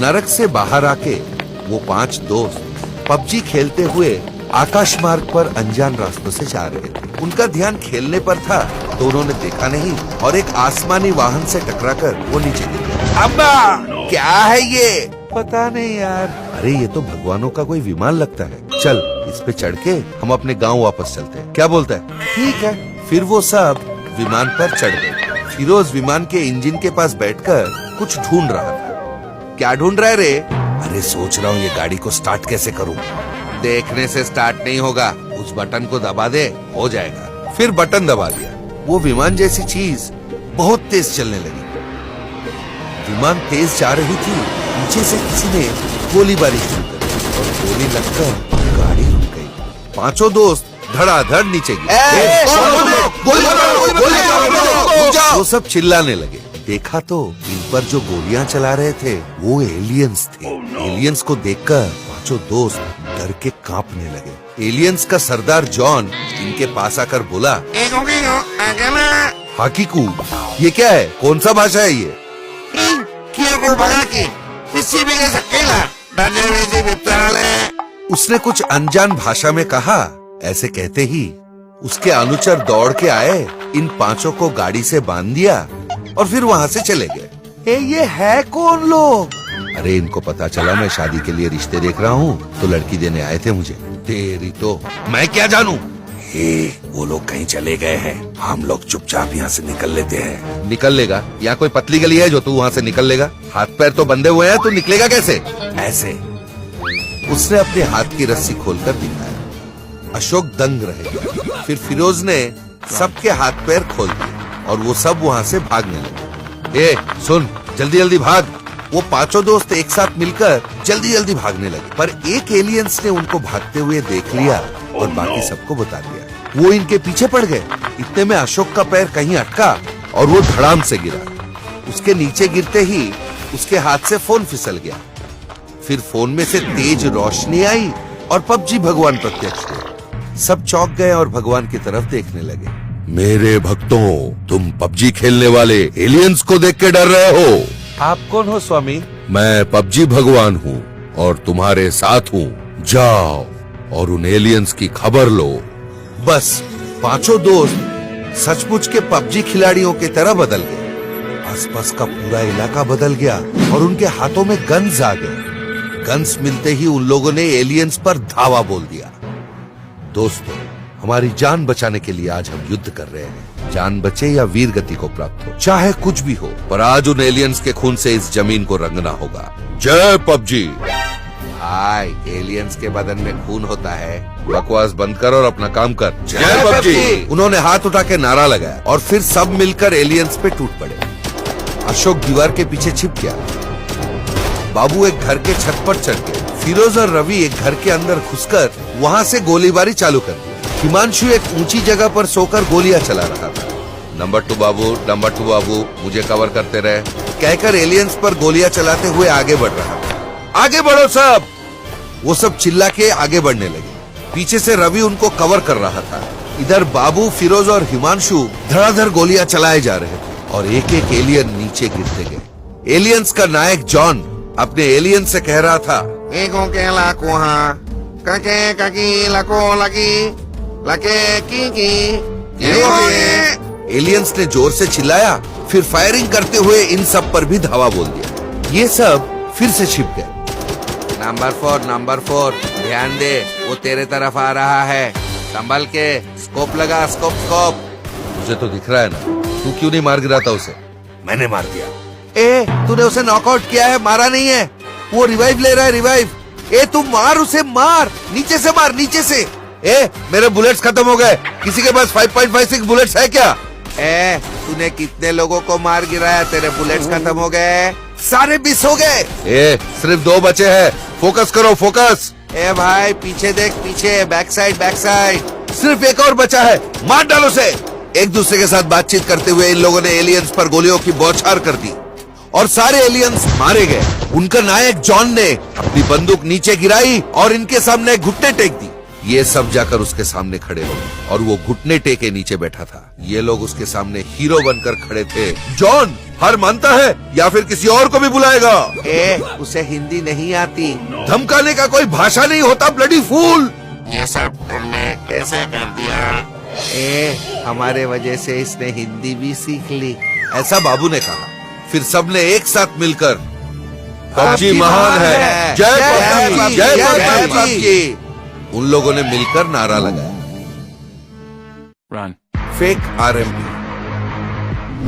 नरक से बाहर आके वो 5 दोस्त पबजी खेलते हुए आकाश मार्ग पर अनजान रास्तों से जा रहे थे। उनका ध्यान खेलने पर था तो उन्होंने देखा नहीं और एक आसमानी वाहन से टकराकर वो नीचे गिर गए। अब्बा, क्या है ये? पता नहीं यार। अरे ये तो भगवानों का कोई विमान लगता है। चल इस पे चढ़ के हम अपने गांव वापस चलते हैं, क्या बोलता है? ठीक है। फिर वो सब विमान पर चढ़ गए। फिरोज विमान के इंजन के पास बैठकर कुछ ढूंढ रहा था। क्या ढूंढ रहा है रे? अरे सोच रहा हूँ ये गाड़ी को स्टार्ट कैसे करूँ। देखने से स्टार्ट नहीं होगा, उस बटन को दबा दे, हो जाएगा। फिर बटन दबा दिया। वो विमान जैसी चीज बहुत तेज चलने लगी। विमान तेज जा रही थी, पीछे से किसी ने गोलीबारी शुरू कर दी और गोली लगकर गाड़ी रुक गई। 5 दोस्त धड़ाधड़ नीचे गिरे। वो सब चिल्लाने लगे। देखा तो इन पर जो गोलियां चला रहे थे वो एलियंस थे। एलियंस को देखकर 5 दोस्त डर के कांपने लगे। एलियंस का सरदार जॉन इनके पास आकर बोला, हाकीकू, ये क्या है? कौन सा भाषा है ये? उसने कुछ अनजान भाषा में कहा। ऐसे कहते ही उसके अनुचर दौड़ के आए, इन 5 को गाड़ी से बांध दिया और फिर वहाँ से चले गए। ये है कौन लोग? अरे इनको पता चला मैं शादी के लिए रिश्ते देख रहा हूँ तो लड़की देने आए थे मुझे। तेरी तो मैं क्या जानूं? वो लोग कहीं चले गए हैं, हम लोग चुपचाप यहाँ से निकल लेते हैं। निकल लेगा? यहाँ कोई पतली गली है जो तू वहाँ से निकल लेगा? हाथ पैर तो बंधे हुए हैं, तू निकलेगा कैसे? ऐसे। उसने अपने हाथ की रस्सी खोलकर दिखाया। अशोक दंग रह गया। फिर फिरोज ने सबके हाथ पैर खोल दिए और वो सब वहाँ से भागने लगे। सुन, जल्दी जल्दी भाग। वो 5 दोस्त एक साथ मिलकर जल्दी जल्दी भागने लगे, पर एक एलियंस ने उनको भागते हुए देख लिया और बाकी सबको बता दिया। वो इनके पीछे पड़ गए। इतने में अशोक का पैर कहीं अटका और वो धड़ाम से गिरा। उसके नीचे गिरते ही उसके हाथ से फोन फिसल गया। फिर फोन में से तेज रोशनी आई और पबजी भगवान प्रत्यक्ष हुए। सब चौंक गए और भगवान की तरफ देखने लगे। मेरे भक्तों, तुम पबजी खेलने वाले एलियंस को देख के डर रहे हो? आप कौन हो स्वामी? मैं पबजी भगवान हूँ और तुम्हारे साथ हूँ। जाओ और उन एलियंस की खबर लो। बस 5 दोस्त सचमुच के पबजी खिलाड़ियों की तरह बदल गए। आसपास का पूरा इलाका बदल गया और उनके हाथों में गन्स आ गए। गन्स मिलते ही उन लोगों ने एलियंस पर धावा बोल दिया। दोस्तों, हमारी जान बचाने के लिए आज हम युद्ध कर रहे हैं। जान बचे या वीर गति को प्राप्त हो, चाहे कुछ भी हो, पर आज उन एलियंस के खून से इस जमीन को रंगना होगा। जय पबजी। हाय, एलियंस के बदन में खून होता है। बकवास बंद कर और अपना काम कर। जय पबजी। उन्होंने हाथ उठा के नारा लगाया और फिर सब मिलकर एलियंस पे टूट पड़े। अशोक दीवार के पीछे छिप गया। बाबू एक घर के छत पर चढ़ गए। फिरोज और रवि एक घर के अंदर घुसकर वहाँ से गोलीबारी चालू कर दी। हिमांशु एक ऊंची जगह पर सोकर गोलियां चला रहा था। नंबर 2 बाबू, मुझे कवर करते रहे, कहकर एलियंस पर गोलियां चलाते हुए आगे बढ़ रहा था। आगे बढ़ो सब। वो सब चिल्ला के आगे बढ़ने लगे। पीछे से रवि उनको कवर कर रहा था। इधर बाबू, फिरोज और हिमांशु धड़ाधड़ गोलियां चलाए जा रहे थे और एक एक एलियन नीचे गिरते गए। एलियंस का नायक जॉन अपने एलियन से कह रहा था, एलियंस ने जोर से चिल्लाया। फिर फायरिंग करते हुए इन सब पर भी धावा बोल दिया। ये सब फिर से छिप गए। नंबर 4, ध्यान दे, वो तेरे तरफ आ रहा है। संभल के, स्कोप लगा, स्कोप। मुझे तो दिख रहा है ना। तू क्यों नहीं मार गिराता उसे? मैंने मार दिया। तूने उसे नॉकआउट किया है, मारा नहीं है। वो रिवाइव ले रहा है, रिवाइव। तू मार उसे, मार, नीचे से मार, नीचे से। मेरे बुलेट्स खत्म हो गए। किसी के पास 5.56 बुलेट्स है क्या? तूने कितने लोगों को मार गिराया? तेरे बुलेट्स खत्म हो गए? सारे 20 हो गए। सिर्फ 2 बचे हैं। फोकस करो, फोकस। भाई पीछे देख, पीछे, बैक साइड। सिर्फ एक और बचा है, मार डालो उसे। एक दूसरे के साथ बातचीत करते हुए इन लोगों ने एलियंस पर गोलियों की बौछार कर दी और सारे एलियंस मारे गए। उनका नायक जॉन ने अपनी बंदूक नीचे गिराई और इनके सामने घुटने टेक दी। ये सब जाकर उसके सामने खड़े हो गए और वो घुटने टेके नीचे बैठा था। ये लोग उसके सामने हीरो बनकर खड़े थे। जॉन, हार मानता है या फिर किसी और को भी बुलाएगा? उसे हिंदी नहीं आती। धमकाने का कोई भाषा नहीं होता, ब्लडी फूल। ये सब तुमने कैसे कर दिया? हमारे वजह से इसने हिंदी भी सीख ली, ऐसा बाबू ने कहा। फिर सबने एक साथ मिलकर पबजी महान है, जय पबजी, जय पबजी। उन लोगों ने मिलकर नारा लगाया। Run. Fake RMP